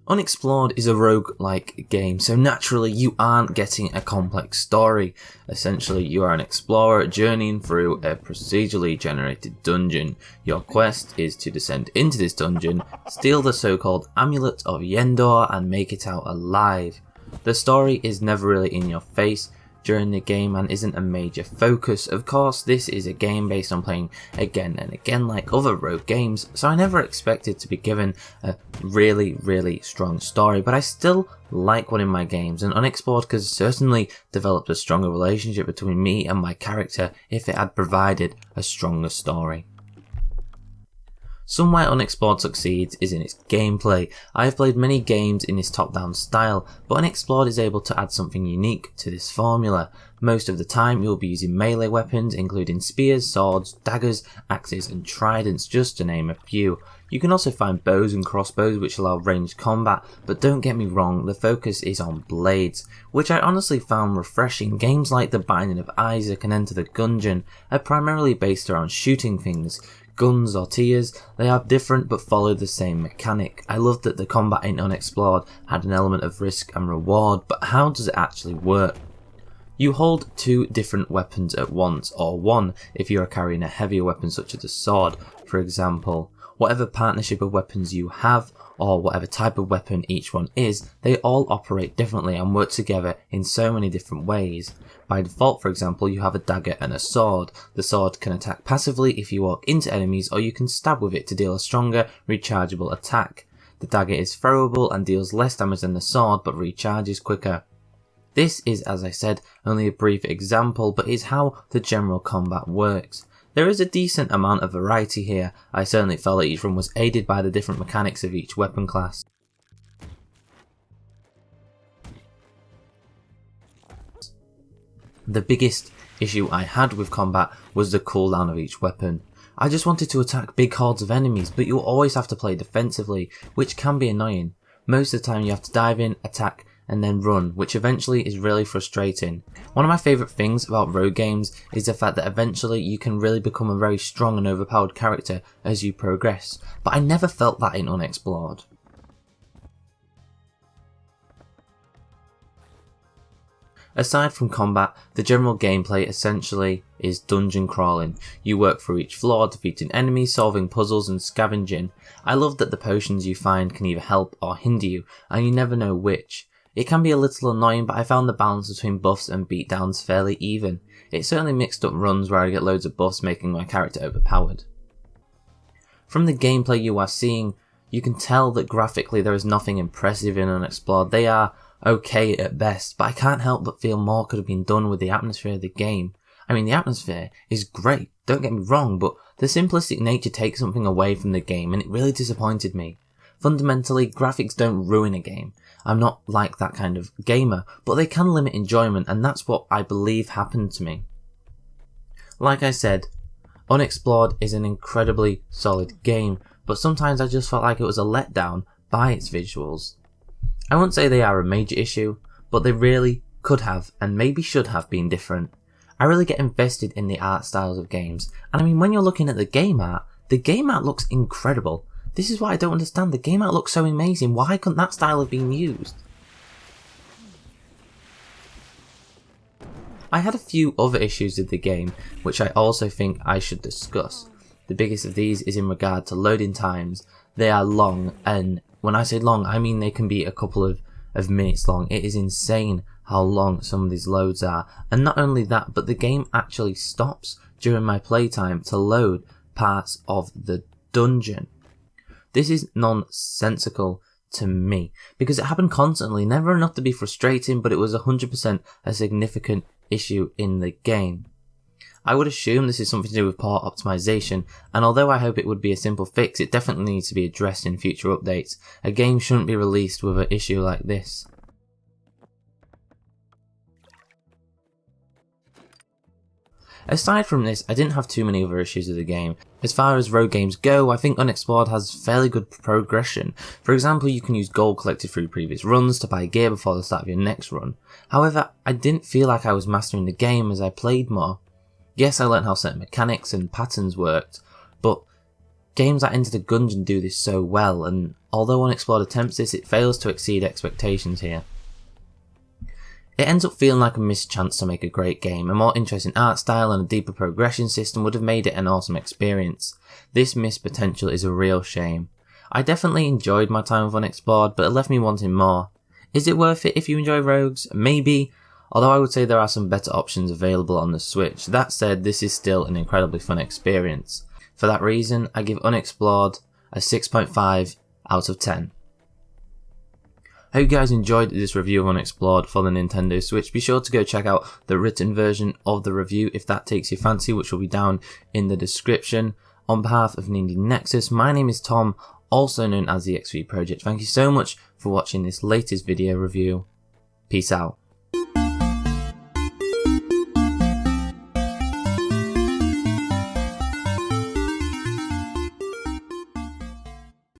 unExplored is a roguelike game, so naturally you aren't getting a complex story. Essentially, you are an explorer journeying through a procedurally generated dungeon. Your quest is to descend into this dungeon, steal the so-called Amulet of Yendor and make it out alive. The story is never really in your face during the game and isn't a major focus. Of course, this is a game based on playing again and again like other rogue games, so I never expected to be given a really strong story, but I still like one in my games, and unExplored could certainly develop a stronger relationship between me and my character if it had provided a stronger story. Somewhere unExplored succeeds is in its gameplay. I have played many games in this top-down style, but unExplored is able to add something unique to this formula. Most of the time you'll be using melee weapons including spears, swords, daggers, axes and tridents, just to name a few. You can also find bows and crossbows which allow ranged combat, but don't get me wrong, the focus is on blades, which I honestly found refreshing. Games like The Binding of Isaac and Enter the Gungeon are primarily based around shooting things. Guns or tiers, they are different but follow the same mechanic. I loved that the combat in unExplored had an element of risk and reward, but how does it actually work? You hold two different weapons at once, or one if you are carrying a heavier weapon such as a sword, for example. Whatever partnership of weapons you have, or whatever type of weapon each one is, they all operate differently and work together in so many different ways. By default, for example, you have a dagger and a sword. The sword can attack passively if you walk into enemies, or you can stab with it to deal a stronger, rechargeable attack. The dagger is throwable and deals less damage than the sword, but recharges quicker. This is, as I said, only a brief example, but is how the general combat works. There is a decent amount of variety here. I certainly felt that each run was aided by the different mechanics of each weapon class. The biggest issue I had with combat was the cooldown of each weapon. I just wanted to attack big hordes of enemies, but you always have to play defensively, which can be annoying. Most of the time you have to dive in, attack, and then run, which eventually is really frustrating. One of my favourite things about rogue games is the fact that eventually you can really become a very strong and overpowered character as you progress, but I never felt that in unExplored. Aside from combat, the general gameplay essentially is dungeon crawling. You work through each floor, defeating enemies, solving puzzles and scavenging. I love that the potions you find can either help or hinder you, and you never know which. It can be a little annoying, but I found the balance between buffs and beatdowns fairly even. It certainly mixed up runs where I get loads of buffs making my character overpowered. From the gameplay you are seeing, you can tell that graphically there is nothing impressive in unExplored. They are okay at best, but I can't help but feel more could have been done with the atmosphere of the game. I mean, the atmosphere is great, don't get me wrong, but the simplistic nature takes something away from the game and it really disappointed me. Fundamentally, graphics don't ruin a game. I'm not like that kind of gamer, but they can limit enjoyment, and that's what I believe happened to me. Like I said, unExplored is an incredibly solid game, but sometimes I just felt like it was a letdown by its visuals. I won't say they are a major issue, but they really could have and maybe should have been different. I really get invested in the art styles of games, and I mean, when you're looking at the game art looks incredible. This is what I don't understand. The game art looks so amazing. Why couldn't that style have been used? I had a few other issues with the game, which I also think I should discuss. The biggest of these is in regard to loading times. They are long, and when I say long, I mean they can be a couple of minutes long. It is insane how long some of these loads are. And not only that, but the game actually stops during my playtime to load parts of the dungeon. This is nonsensical to me, because it happened constantly, never enough to be frustrating, but it was 100% a significant issue in the game. I would assume this is something to do with port optimization, and although I hope it would be a simple fix, it definitely needs to be addressed in future updates. A game shouldn't be released with an issue like this. Aside from this, I didn't have too many other issues with the game. As far as rogue games go, I think unExplored has fairly good progression. For example, you can use gold collected through previous runs to buy gear before the start of your next run. However, I didn't feel like I was mastering the game as I played more. Yes, I learned how certain mechanics and patterns worked, but Games like Enter the Gungeon do this so well, and although unExplored attempts this, it fails to exceed expectations here. It ends up feeling like a missed chance to make a great game. A more interesting art style and a deeper progression system would have made it an awesome experience. This missed potential is a real shame. I definitely enjoyed my time with unExplored, but it left me wanting more. Is it worth it if you enjoy rogues? Maybe, although I would say there are some better options available on the Switch. That said, this is still an incredibly fun experience. For that reason, I give unExplored a 6.5 out of 10. I hope you guys enjoyed this review of unExplored for the Nintendo Switch. Be sure to go check out the written version of the review if that takes your fancy, which will be down in the description. On behalf of Nindie Nexus, my name is Tom, also known as the XV Project. Thank you so much for watching this latest video review. Peace out.